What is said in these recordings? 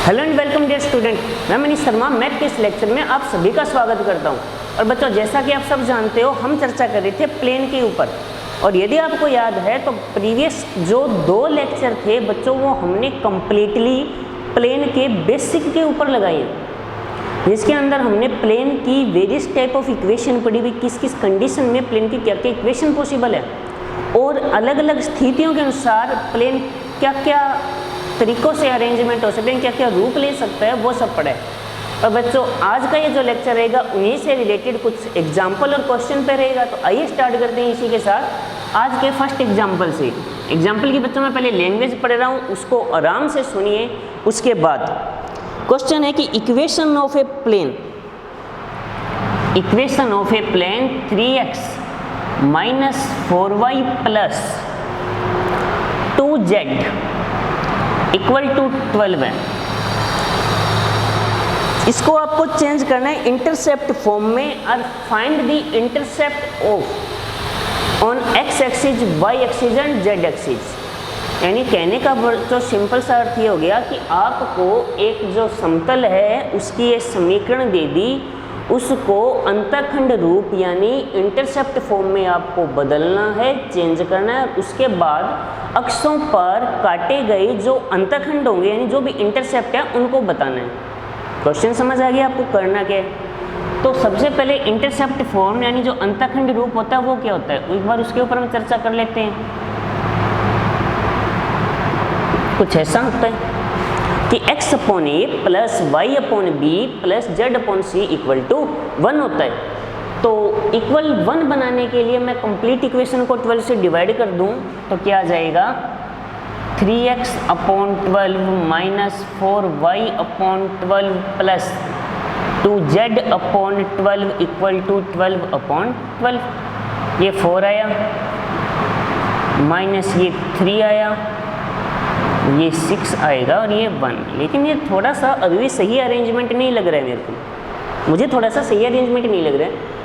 Hello and welcome dear student, मैं Manish Sharma math के इस लेक्चर में आप सभी का स्वागत करता हूं। और बच्चों, जैसा कि आप सब जानते हो, हम चर्चा कर रहे थे प्लेन के ऊपर। और यदि आपको याद है तो प्रीवियस जो 2 लेक्चर थे बच्चों, वो हमने कम्प्लीटली प्लेन के बेसिक के ऊपर लगाए हैं, जिसके अंदर हमने प्लेन की वेरियस टाइप ऑफ इक्वेशन पढ़ी हुई, किस किस कंडीशन में प्लेन की क्या क्या इक्वेशन पॉसिबल है और अलग अलग स्थितियों के अनुसार प्लेन क्या क्या तरीकों से अरेंजमेंट हो सकते हैं, क्या क्या रूप ले सकता है, वो सब पढ़े। और बच्चों, आज का ये जो लेक्चर रहेगा उन्हीं से रिलेटेड कुछ एग्जाम्पल और क्वेश्चन पे रहेगा। तो आइए स्टार्ट करते हैं इसी के साथ आज के फर्स्ट एग्जाम्पल से। एग्जाम्पल की बच्चों मैं पहले लैंग्वेज पढ़ रहा हूँ, उसको आराम से सुनिए। उसके बाद क्वेश्चन है कि equation of a plane 3x minus 4y plus 2z equal to 12 है। इसको आपको चेंज करना है इंटरसेप्ट फॉर्म में और find the intercept of on x axis, y axis and z axis. यानी कहने का जो सिंपल सा अर्थ ये हो गया कि आपको एक जो समतल है उसकी ये समीकरण दे दी, उसको अंतःखंड रूप यानी इंटरसेप्ट फॉर्म में आपको बदलना है, चेंज करना है। उसके बाद अक्षों पर काटे गए जो अंतःखंड होंगे यानी जो भी इंटरसेप्ट है उनको बताना है। क्वेश्चन समझ आ गया आपको करना क्या है? तो सबसे पहले इंटरसेप्ट फॉर्म यानी जो अंतःखंड रूप होता है वो क्या होता है, एक बार उसके ऊपर हम चर्चा कर लेते हैं। कुछ ऐसा होता है कि x upon A plus Y upon B plus Z upon C equal to 1 होता है। तो इक्वल 1 बनाने के लिए मैं कंप्लीट इक्वेशन को 12 से डिवाइड कर दूं तो क्या आ जाएगा, 3x upon 12 minus 4y upon 12 plus 2z upon 12 equal to 12 upon 12। ये 4 आया माइनस ये 3 आया, ये 6 आएगा और ये 1। लेकिन ये थोड़ा सा अभी भी सही अरेंजमेंट नहीं लग रहा है मेरे को, मुझे थोड़ा सा सही अरेंजमेंट नहीं लग रहा है।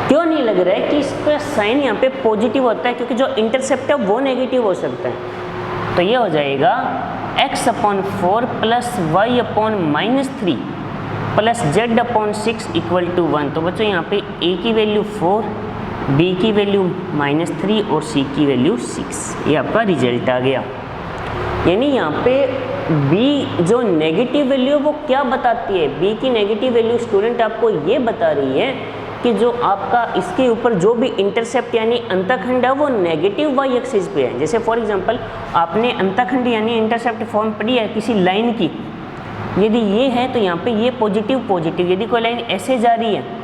क्यों नहीं लग रहा है कि इसका साइन यहाँ पे पॉजिटिव होता है, क्योंकि जो इंटरसेप्ट है वो नेगेटिव हो सकता है। तो ये हो जाएगा x upon 4 plus Y upon minus 3 plus Z upon 6 equal to 1। तो बच्चों यहाँ पे a की वैल्यू 4, b की वैल्यू माइनस 3 और c की वैल्यू 6। ये आपका रिजल्ट आ गया। यानी यहाँ पे b जो नेगेटिव वैल्यू वो क्या बताती है, b की नेगेटिव वैल्यू स्टूडेंट आपको ये बता रही है कि जो आपका इसके ऊपर जो भी इंटरसेप्ट यानी अंतःखंड है वो नेगेटिव y एक्सिस पे है। जैसे फॉर एग्जांपल आपने अंतःखंड यानी इंटरसेप्ट फॉर्म पढ़ी है किसी लाइन की, यदि ये है तो यहाँ पे ये पॉजिटिव पॉजिटिव, यदि कोई लाइन ऐसे जा रही है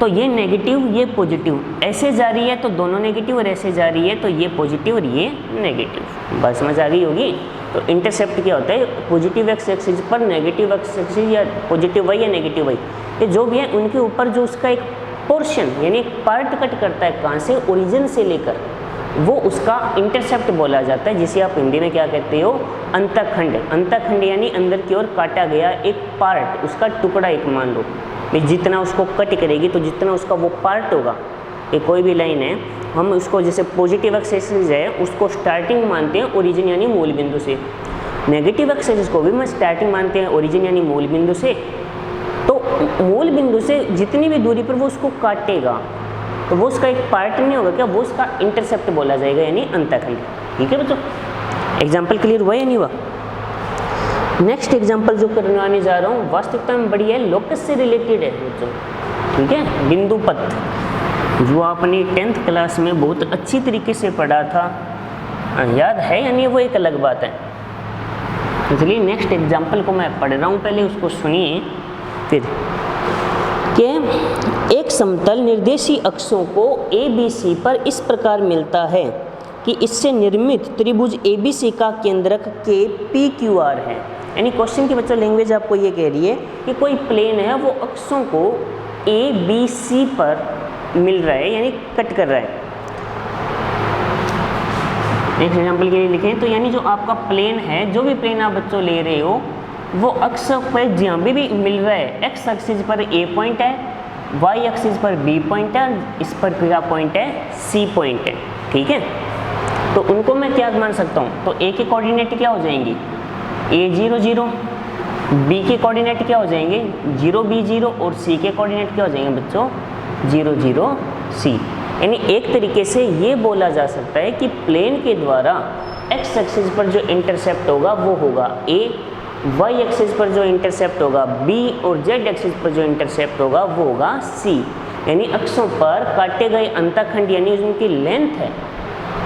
तो ये नेगेटिव ये पॉजिटिव, ऐसे जा रही है तो दोनों नेगेटिव और ऐसे जा रही है तो ये पॉजिटिव और ये नेगेटिव। बस समझ आ गई होगी। तो इंटरसेप्ट क्या होता है, पॉजिटिव एक्स एक्सिस पर नेगेटिव एक्स एक्सिस या पॉजिटिव वाई या नेगेटिव वाई, ये जो भी है उनके ऊपर जो उसका एक पोर्शन यानी एक पार्ट कट करता है, कहाँ से, ओरिजिन से लेकर, वो उसका इंटरसेप्ट बोला जाता है, जिसे आप हिंदी में क्या कहते हो, अंतःखंड। अंतःखंड यानी अंदर की ओर काटा गया एक पार्ट, उसका टुकड़ा एक मान लो, जितना उसको कट करेगी तो जितना उसका वो पार्ट होगा। ये कोई भी लाइन है, हम उसको जैसे पॉजिटिव एक्स एक्सिस है उसको स्टार्टिंग मानते हैं ओरिजिन यानी मूल बिंदु से, नेगेटिव एक्स एक्सिस को भी मैं स्टार्टिंग मानते हैं ओरिजिन यानी मूल बिंदु से। तो मूल बिंदु से जितनी भी दूरी पर वो उसको काटेगा तो वो उसका एक पार्ट नहीं होगा क्या, वो उसका इंटरसेप्ट बोला जाएगा यानी अंतःखंड। ठीक है बच्चों, एग्जाम्पल क्लियर हुआ या नहीं हुआ? नेक्स्ट एग्जाम्पल जो करवाने जा रहा हूँ वास्तविकता में बढ़िया है, लोकस से रिलेटेड है बच्चों। ठीक है, बिंदु पथ जो आपने 10th क्लास में बहुत अच्छी तरीके से पढ़ा था, याद है या नहीं वो एक अलग बात है। इसलिए नेक्स्ट एग्जाम्पल को मैं पढ़ रहा हूँ, पहले उसको सुनिए फिर। कि एक समतल निर्देशी अक्षों को ABC पर इस प्रकार मिलता है कि इससे निर्मित त्रिभुज ABC का केंद्रक के PQR है। यानी क्वेश्चन की बच्चों लैंग्वेज आपको ये कह रही है कि कोई प्लेन है वो अक्षों को ABC पर मिल रहा है यानी कट कर रहा है। एक एग्जाम्पल के लिए लिखें तो यानी जो आपका प्लेन है, जो भी प्लेन आप बच्चों ले रहे हो, वो अक्ष पर जहाँ भी मिल रहा है, एक्स एक्सिस पर A पॉइंट है, वाई एक्सिस पर B पॉइंट है, इस पर क्या पॉइंट है, C पॉइंट है। ठीक है, तो उनको मैं क्या मान सकता हूँ, तो A के कोऑर्डिनेट क्या हो जाएंगी, A0 0, B के कोऑर्डिनेट क्या हो जाएंगे 0 B 0 और C के कोऑर्डिनेट क्या हो जाएंगे बच्चों 0 0 C। यानी एक तरीके से ये बोला जा सकता है कि प्लेन के द्वारा x एक्सिस पर जो इंटरसेप्ट होगा वो होगा A, y एक्सिस पर जो इंटरसेप्ट होगा B और z एक्सिस पर जो इंटरसेप्ट होगा वो होगा C। यानी अक्षों पर काटे गए अंतखंड यानी उनकी लेंथ है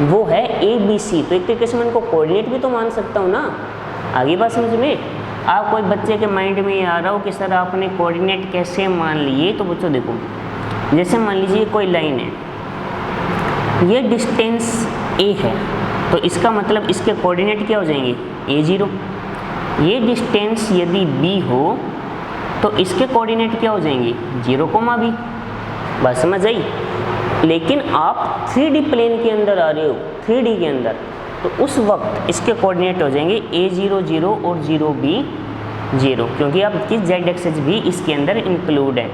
वो है ABC। तो एक तरीके से मैं उनको कोऑर्डिनेट भी तो मान सकता हूँ ना। आगे बात समझ में। आप कोई बच्चे के माइंड में ये आ रहा हो कि सर आपने कोऑर्डिनेट कैसे मान लिए, तो बच्चों देखो, जैसे मान लीजिए कोई लाइन है, ये डिस्टेंस A है तो इसका मतलब इसके कोऑर्डिनेट क्या हो जाएंगे A0। ये डिस्टेंस यदि B हो तो इसके कोऑर्डिनेट क्या हो जाएंगे 0, B। बात समझ आई। लेकिन आप 3D प्लेन के अंदर आ रहे हो, 3D के अंदर, तो उस वक्त इसके कोऑर्डिनेट हो जाएंगे A0 0 और 0 B 0, क्योंकि आपकी z एक्सिस भी इसके अंदर इंक्लूड है।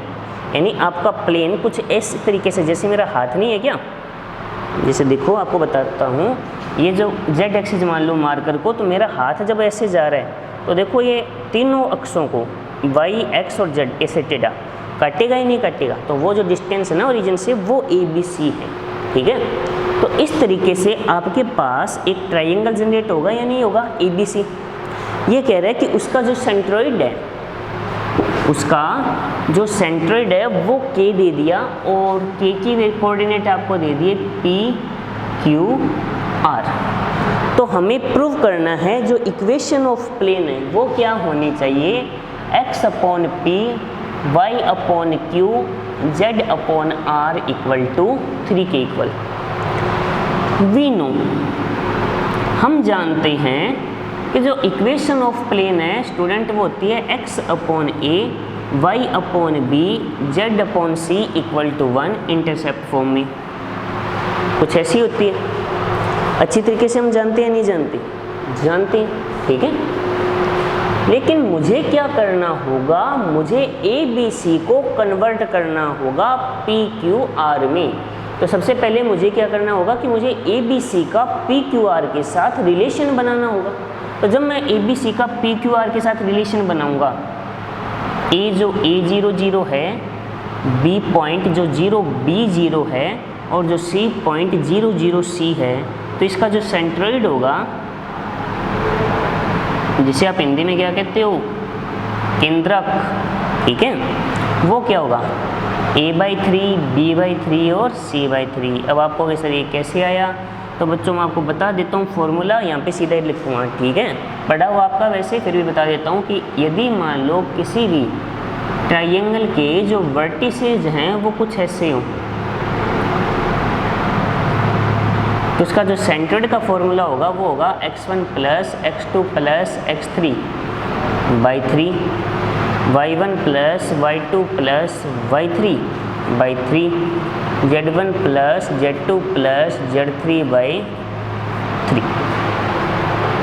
यानी आपका प्लेन कुछ इस तरीके से, जैसे मेरा हाथ नहीं है क्या, जैसे देखो आपको बताता हूँ, ये जो z एक्सिस मान लो मार्कर को, तो मेरा हाथ जब ऐसे जा रहा है तो देखो ये तीनों अक्षों को y x और z ऐसे टेढ़ा काटेगा ही नहीं काटेगा, तो वो जो डिस्टेंस है ना ओरिजिन से वो ABC है। ठीक है, तो इस तरीके से आपके पास एक ट्रायंगल जनरेट होगा या नहीं होगा ABC। ये कह रहा है कि उसका जो सेंट्रोइड है, उसका जो सेंट्रोइड है वो K दे दिया और K की कोऑर्डिनेट आपको दे दिए PQR। तो हमें प्रूव करना है जो इक्वेशन ऑफ प्लेन है वो क्या होनी चाहिए x/p y/q z/r equal to 3 के इक्वल। वी नो, हम जानते हैं कि जो इक्वेशन ऑफ प्लेन है स्टूडेंट वो होती है x/a y/b z/c equal to 1 intercept form में, कुछ ऐसी होती है। अच्छी तरीके से हम जानते हैं नहीं जानते, जानते हैं। ठीक है, लेकिन मुझे क्या करना होगा, मुझे ABC को कन्वर्ट करना होगा PQR में। तो सबसे पहले मुझे क्या करना होगा कि मुझे ABC का PQR के साथ रिलेशन बनाना होगा। तो जब मैं ABC का PQR के साथ रिलेशन बनाऊंगा, A जो A0 0 है, B पॉइंट जो 0 B 0 है और जो C पॉइंट 0 0 C है, तो इसका जो सेंट्रोइड होगा, जिसे आप हिंदी में क्या कहते हो केंद्रक, ठीक है, वो क्या होगा A/3 B/3 और C/3। अब आपको सर ये कैसे आया, तो बच्चों मैं आपको बता देता हूँ फॉर्मूला, यहाँ पे सीधा ही लिखूँगा। ठीक है, पढ़ा हुआ आपका वैसे, फिर भी बता देता हूँ कि यदि मान लो किसी भी ट्रायंगल के जो वर्टिसेज हैं वो कुछ ऐसे हों, तो उसका जो सेंट्रोइड का फॉर्मूला होगा वो होगा x1 plus x2 plus x3 by 3, y1 plus y2 plus y3 by 3, z1 plus z2 plus z3 by 3।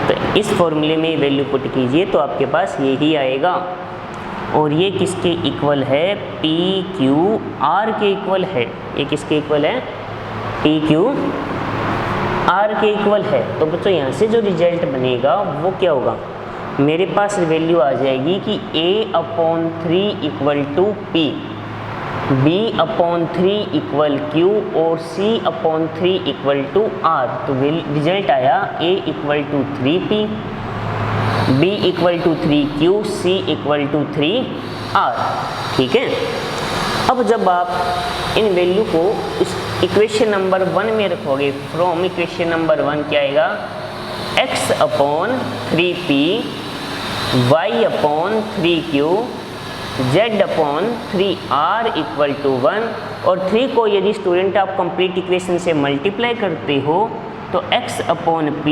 तो इस फॉर्मूले में वैल्यू पुट कीजिए तो आपके पास यही आएगा। और ये किसके इक्वल है, PQR के इक्वल है। ये किसके इक्वल है, PQR के इक्वल है। तो बच्चों यहाँ से जो रिजल्ट बनेगा वो क्या होगा, मेरे पास वैल्यू आ जाएगी कि A/3 equal to P, B/3 equal Q और C/3 इक्वल टू R। तो रिजल्ट आया A equal to 3P, B equal to 3Q, C equal to 3R। ठीक है, अब जब आप इन वैल्यू को इस इक्वेशन नंबर 1 में रखोगे, फ्रॉम इक्वेशन नंबर 1 क्या आएगा, x/3p y/3q z/3r equal to 1। और 3 को यदि स्टूडेंट आप कंप्लीट इक्वेशन से मल्टीप्लाई करते हो तो x/p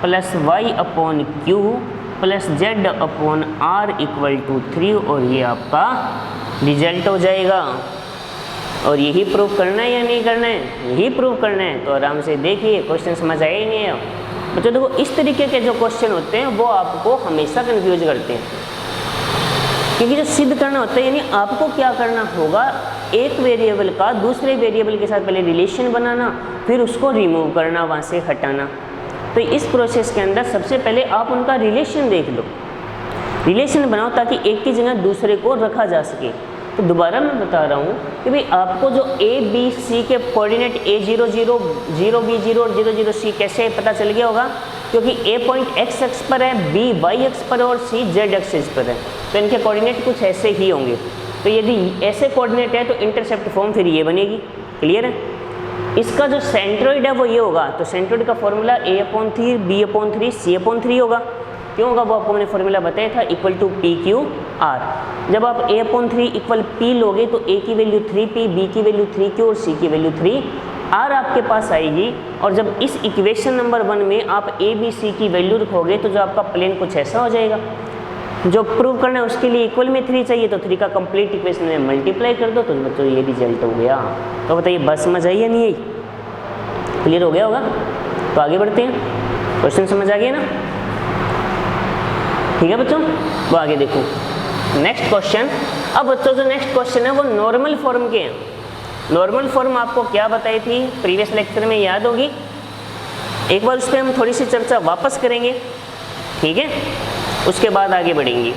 plus y/q plus z/r equal to 3, और ये आपका रिजल्ट हो जाएगा। और यही प्रूव करना है या नहीं करना है, यही प्रूव करना है। तो आराम से देखिए, क्वेश्चन समझ आया ही नहीं है बच्चों। देखो इस तरीके के जो क्वेश्चन होते हैं वो आपको हमेशा कंफ्यूज करते हैं, क्योंकि जो सिद्ध करना होता है यानी आपको क्या करना होगा, एक वेरिएबल का दूसरे वेरिएबल के साथ पहले रिलेशन बनाना, फिर उसको रिमूव करना, वहाँ से हटाना। तो इस प्रोसेस के अंदर सबसे पहले आप उनका रिलेशन देख लो, रिलेशन बनाओ ताकि एक की जगह दूसरे को रखा जा सके। तो दोबारा मैं बता रहा हूँ कि भाई आपको जो ए बी सी के कोऑर्डिनेट A0 0 0 B0 और 0 0 C कैसे पता चल गया होगा, क्योंकि ए पॉइंट x अक्ष पर है, बी वाई अक्ष पर है और सी जेड एक्सिस पर है, तो इनके कोऑर्डिनेट कुछ ऐसे ही होंगे। तो यदि ऐसे कोऑर्डिनेट है तो इंटरसेप्ट फॉर्म फिर ये बनेगी। क्लियर है? इसका जो सेंट्रोइड है वो ये होगा, तो सेंट्रोइड का फॉर्मूला A/3 B/3 C/3 होगा। क्यों होगा वो आपको मैंने फॉर्मूला बताया था, इक्वल टू PQR। जब आप A/3 इक्वल P लोगे तो A की वैल्यू 3P, B की वैल्यू 3Q और C की वैल्यू 3R आपके पास आएगी। और जब इस इक्वेशन नंबर 1 में आप A B C की वैल्यू रखोगे तो जो आपका प्लेन कुछ ऐसा हो जाएगा। जो प्रूव करना है उसके लिए इक्वल में 3 चाहिए, तो 3 का कंप्लीट इक्वेशन में मल्टीप्लाई कर दो, तो बच्चों ये रिजल्ट हो गया। तो बताइए बस समझ आई या नहीं आई? क्लियर हो गया होगा? तो आगे बढ़ते हैं, क्वेश्चन समझ आ गया ना? ठीक है बच्चों, तो आगे देखो नेक्स्ट क्वेश्चन। अब बच्चों जो नेक्स्ट क्वेश्चन है वो नॉर्मल फॉर्म के हैं। नॉर्मल फॉर्म आपको क्या बताई थी प्रीवियस लेक्चर में, याद होगी? एक बार उस पर हम थोड़ी सी चर्चा वापस करेंगे, ठीक है? उसके बाद आगे बढ़ेंगे,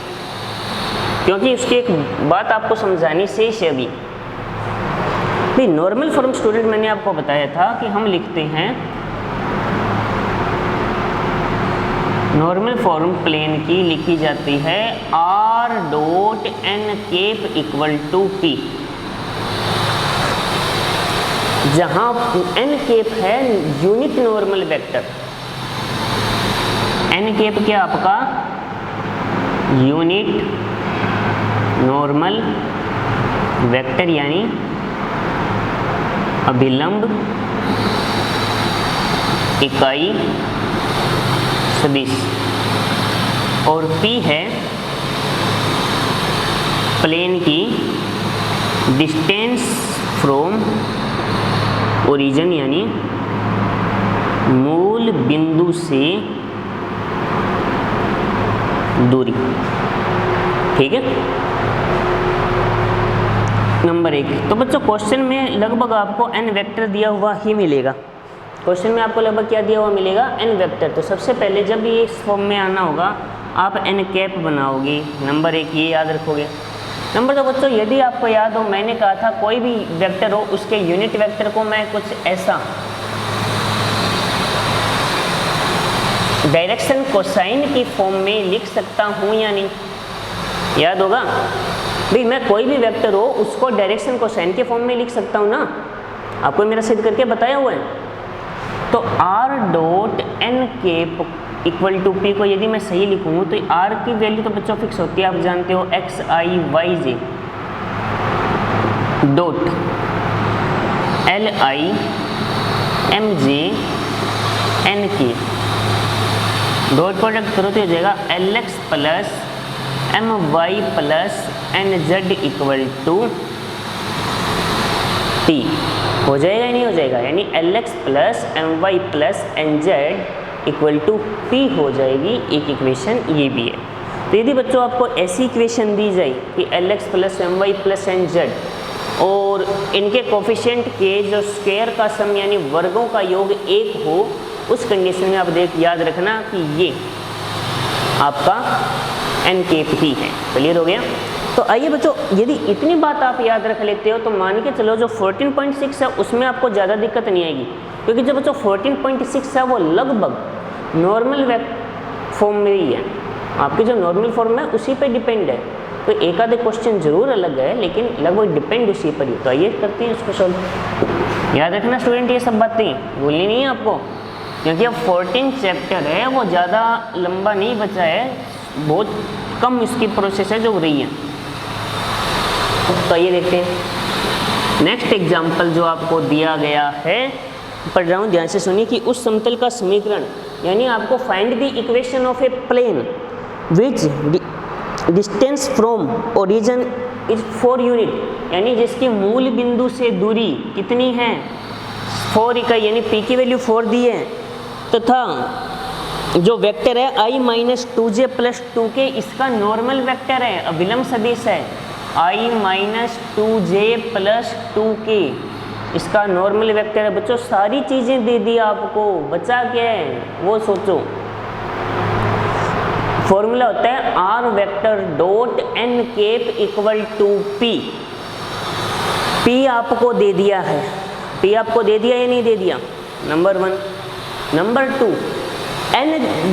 क्योंकि उसकी एक बात आपको समझानी शेष है अभी। भाई नॉर्मल फॉर्म स्टूडेंट मैंने आपको बताया था कि हम लिखते हैं नॉर्मल फॉर्म प्लेन की लिखी जाती है R.n इक्वल टू P, जहां n है यूनिट नॉर्मल वेक्टर। n क्या आपका यूनिट नॉर्मल वेक्टर यानी अभिलंब इकाई सदिश, और P है प्लेन की डिस्टेंस फ्रॉम ओरिजिन यानी मूल बिंदु से दूरी। ठीक है, नंबर 1। तो बच्चों क्वेश्चन में लगभग आपको n वेक्टर दिया हुआ ही मिलेगा। क्वेश्चन में आपको लगभग क्या दिया हुआ मिलेगा, n वेक्टर। तो सबसे पहले जब ये इस फॉर्म में आना होगा आप n कैप बनाओगे, नंबर 1 ये याद रखोगे। नंबर 2 बच्चों यदि आपको याद हो मैंने कहा था कोई भी वेक्टर हो उसके यूनिट वेक्टर को मैं कुछ ऐसा डायरेक्शन कोसाइन की फॉर्म में लिख सकता हूँ या नहीं, याद होगा? भाई मैं कोई भी वेक्टर हो उसको डायरेक्शन कोसाइन के फॉर्म में लिख सकता हूँ ना, आपको मेरा सिद्ध करके बताया हुआ है। तो R.n इक्वल टू P को यदि मैं सही लिखूँ तो R की वैल्यू तो बच्चों फिक्स होती है, आप जानते हो xi yj dot li mj nk, dot product करो तो हो जाएगा lx plus my plus nz equal to t। हो जाएगा नहीं हो जाएगा, यानी lx plus my plus nz equal to p हो जाएगी। एक इक्वेशन ये भी है। तो यदि बच्चों आपको ऐसी इक्वेशन दी जाए कि lx plus my plus nz और इनके कोफिशिएंट के जो स्क्वायर का सम यानी वर्गों का योग 1 हो, उस कंडीशन में आप याद रखना कि ये आपका n कैप ही है। क्लियर हो गया? तो आइए बच्चों यदि इतनी बात आप याद रख लेते हो तो मान के चलो जो 14.6 है उसमें आपको ज़्यादा दिक्कत नहीं आएगी, क्योंकि जो बच्चों 14.6 है वो लगभग नॉर्मल फॉर्म में ही है। आपकी जो नॉर्मल फॉर्म है उसी पे डिपेंड है। तो एक आधे क्वेश्चन जरूर अलग है लेकिन लगभग डिपेंड उसी पर ही। तो आइए करते हैं उसको सॉल्व। याद रखना स्टूडेंट ये सब बातें भूलनी नहीं है आपको, क्योंकि अब 14 चैप्टर है वो ज़्यादा लंबा नहीं बचा है, बहुत कम इसकी प्रोसेस है जो हो रही है। तो ये देखते हैं नेक्स्ट एग्जाम्पल जो आपको दिया गया है, पढ़ रहा हूँ ध्यान से सुनिए कि उस समतल का समीकरण यानी आपको find the equation of a plane which distance from origin is 4 unit, यानी जिसकी मूल बिंदु से दूरी कितनी है 4 इकाई, यानी p की वैल्यू 4 दी है, तथा जो वेक्टर है i minus 2j plus 2k इसका नॉर्मल वेक्टर है, अभिलंब सदिश है i minus 2j plus 2k। इसका नॉर्मल वेक्टर है। बच्चों सारी चीज़ें दे दी आपको, बचा क्या है वो सोचो। फॉर्मूला होता है R vector dot N cap equal to P. P आपको दे दिया है, पी आपको दे दिया या नहीं दे दिया, नंबर 1। नंबर 2, एन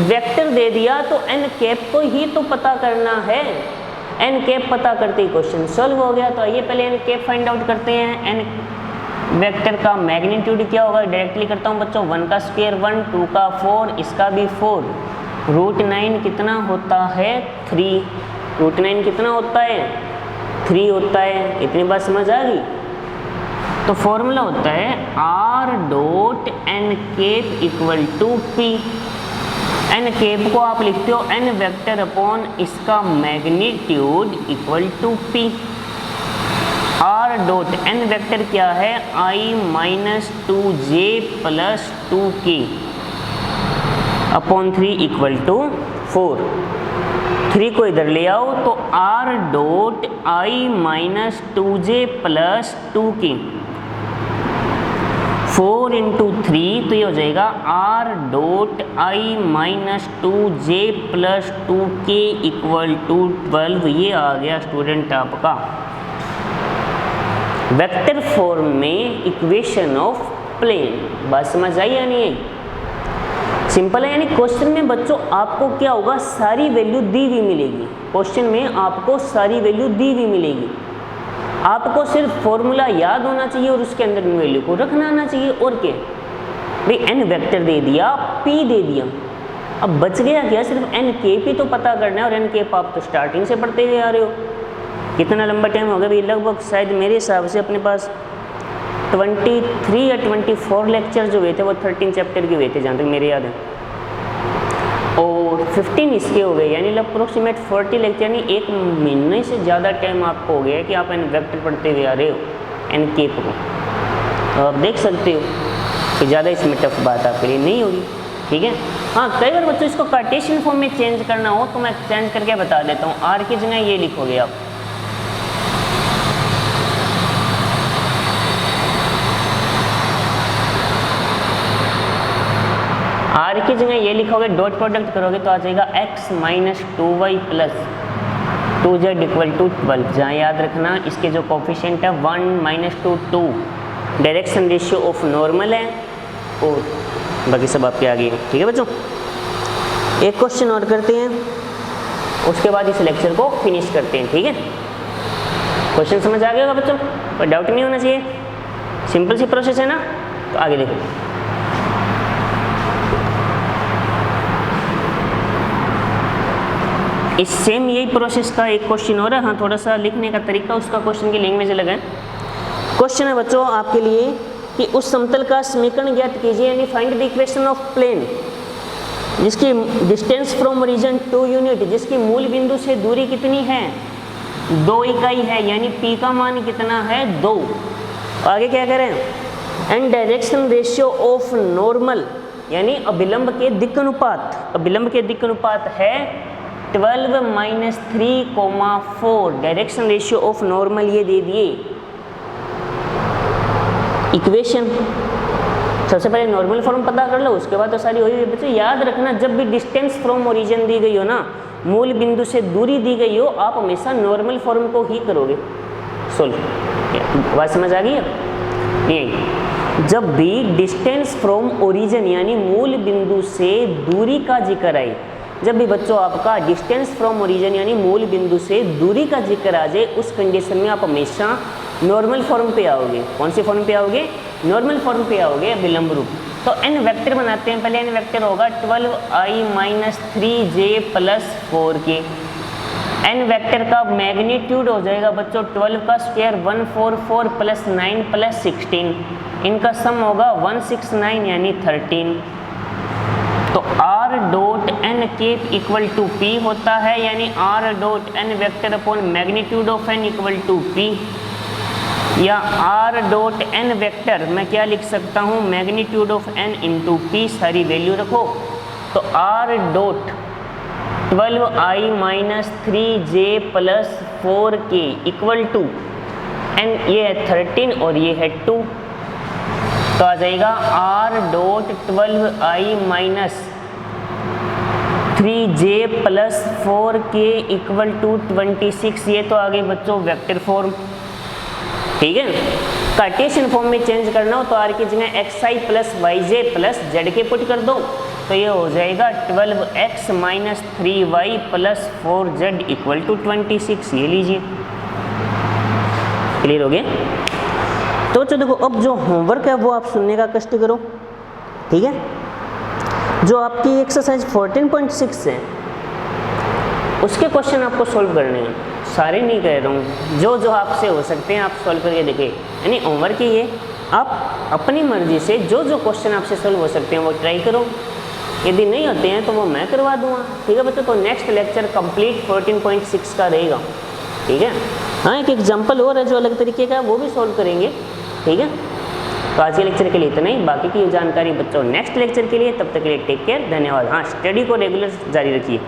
वेक्टर दे दिया तो एन कैप को ही तो पता करना है। एन कैप पता करते ही क्वेश्चन सॉल्व हो गया। तो आइए पहले एन कैप फाइंड आउट करते हैं। एन वेक्टर का मैग्नीट्यूड क्या होगा, डायरेक्टली करता हूँ बच्चों। 1 का स्क्वायर 1, 2 का 4, इसका भी 4, √9 कितना होता है 3। √9 कितना होता है 3 होता है। इतनी बात समझ आ गई। तो फॉर्मूला होता है R dot N cap equal to P. N cap को आप लिखते हो एन वेक्टर अपॉन इसका magnitude equal to P. R dot N vector क्या है, i-2j plus 2k upon 3 equal to 4। 3 को इधर ले आओ तो R dot i-2j plus 2k, 4 into 3 तो ये हो जाएगा R dot i-2j plus 2k equal to 12। ये आ गया स्टूडेंट आपका वेक्टर फॉर्म में इक्वेशन ऑफ प्लेन। बात समझ आई या नहीं आई? सिंपल है। यानी क्वेश्चन में बच्चों आपको क्या होगा, सारी वैल्यू दी हुई मिलेगी। क्वेश्चन में आपको सारी वैल्यू दी हुई मिलेगी। आपको सिर्फ फॉर्मूला याद होना चाहिए और उसके अंदर इन वैल्यू को रखना आना चाहिए। और क्या भाई, एन वेक्टर दे दिया, पी दे दिया, अब बच गया क्या, सिर्फ एन कैप ही तो पता करना है। और एन कैप आप तो स्टार्टिंग से पढ़ते हुए आ रहे हो। कितना लंबा टाइम हो गया भाई, लगभग शायद मेरे हिसाब से अपने पास 23 या 24 लेक्चर जो हुए थे वो 13 चैप्टर के हुए थे जहाँ तक मेरे याद है, और 15 इसके हो गए। यानी अप्रोक्सीमेट 40 लेक्चर, यानी 1 महीने से ज़्यादा टाइम आपको हो गया है कि आप एन वेक्टर पढ़ते हुए आ रहे हो, एन कैप को। तो आप देख सकते हो कि ज़्यादा इसमें टफ बात आपके लिए नहीं होगी। ठीक है। हाँ, कई बार बच्चों इसको कार्टेशियन फॉर्म में चेंज करना हो तो मैं चेंज करके बता देता हूँ। आर की जगह ये लिखोगे आप, आर की जगह ये लिखोगे, डॉट प्रोडक्ट करोगे तो आ जाएगा x minus 2y plus 2z equal to 12। जहाँ याद रखना इसके जो कोफिशिएंट है 1 - 2 2 डायरेक्शन रेशियो ऑफ नॉर्मल है, और बाकी सब आपके आगे है। ठीक है बच्चों, एक क्वेश्चन और करते हैं, उसके बाद इस लेक्चर को फिनिश करते हैं। ठीक है, क्वेश्चन समझ आ गया होगा बच्चों, कोई डाउट नहीं होना चाहिए। सिंपल सी प्रोसेस है ना। तो आगे देखो, इस सेम यही प्रोसेस का एक क्वेश्चन हो रहा है। हाँ, थोड़ा सा लिखने का तरीका उसका क्वेश्चन की लैंग्वेज अलग है। क्वेश्चन है बच्चों आपके लिए कि उस समतल का समीकरण ज्ञात कीजिए, यानी find the equation of plane जिसकी डिस्टेंस फ्रॉम ओरिजिन 2 यूनिट, जिसकी मूल बिंदु से दूरी कितनी है 2 इकाई है, यानी पी का मान कितना है 2। आगे क्या करें, and direction ratio of normal, यानी अभिलंब के दिक्कनुपात, अभिलंब के दिक्कनुपात है 12 - 3,4। डायरेक्शन रेशियो ऑफ नॉर्मल ये दे दिए इक्वेशन। सबसे पहले नॉर्मल फॉर्म पता कर लो, उसके बाद तो सारी हुई। बच्चों याद रखना, जब भी डिस्टेंस फ्रॉम ओरिजिन दी गई हो ना, मूल बिंदु से दूरी दी गई हो, आप हमेशा नॉर्मल फॉर्म को ही करोगे सोल्व। बात समझ आ गई है? ये जब भी डिस्टेंस फ्रॉम ओरिजिन यानी मूल बिंदु से दूरी का जिक्र आए, जब भी बच्चों आपका डिस्टेंस फ्रॉम ओरिजिन यानी मूल बिंदु से दूरी का जिक्र आ जाए, उस कंडीशन में आप हमेशा नॉर्मल फॉर्म पे आओगे। कौन सी फॉर्म पे आओगे? नॉर्मल फॉर्म पे आओगे, विलंब रूप। तो एन वेक्टर बनाते हैं। पहले एन वेक्टर होगा 12i - 3j plus 4k। N vector का मैग्नीट्यूड हो जाएगा बच्चों 12 का स्क्वायर 144 प्लस 9 प्लस 16, इनका सम होगा 169 यानी 13। तो R dot N cap equal to P होता है, यानी R dot N vector upon magnitude of N equal to P, या आर डॉट एन वेक्टर मैं क्या लिख सकता हूँ, magnitude of N into P, सारी वैल्यू रखो। तो R dot 12i - 3j plus 4k equal to N, ये है 13 और ये है 2। तो आ जाएगा R dot 12i minus 3j plus 4k equal to 26। ये तो आ गई बच्चों वेक्टर फॉर्म, ठीक है। कार्टेशियन फॉर्म में चेंज करना हो तो आर की जगह xi plus yj plus z के पुट कर दो, तो ये हो जाएगा 12x minus 3y plus 4z equal to 26। ये लीजिए, क्लियर हो गया। तो चलो देखो, अब जो होमवर्क है वो आप सुनने का कष्ट करो, ठीक है। जो आपकी एक्सरसाइज 14.6 है उसके क्वेश्चन आपको सॉल्व करने हैं, सारे नहीं कह रहा हूँ, जो जो आपसे हो सकते हैं आप सॉल्व करके देखिए। यानी होमवर्क ये आप अपनी मर्जी से जो जो क्वेश्चन आपसे सॉल्व हो सकते हैं वो ट्राई करो, यदि नहीं होते हैं तो वो मैं करवा दूंगा, ठीक है बच्चों। तो नेक्स्ट लेक्चर कंप्लीट 14.6 का रहेगा, ठीक है। हाँ, एक एग्जाम्पल और है जो अलग तरीके का है, वो भी सॉल्व करेंगे, ठीक है। तो आज के लेक्चर के लिए इतना ही, बाकी की जानकारी बच्चों नेक्स्ट लेक्चर के लिए। तब तक के लिए टेक केयर, धन्यवाद। हाँ, स्टडी को रेगुलर जारी रखिए।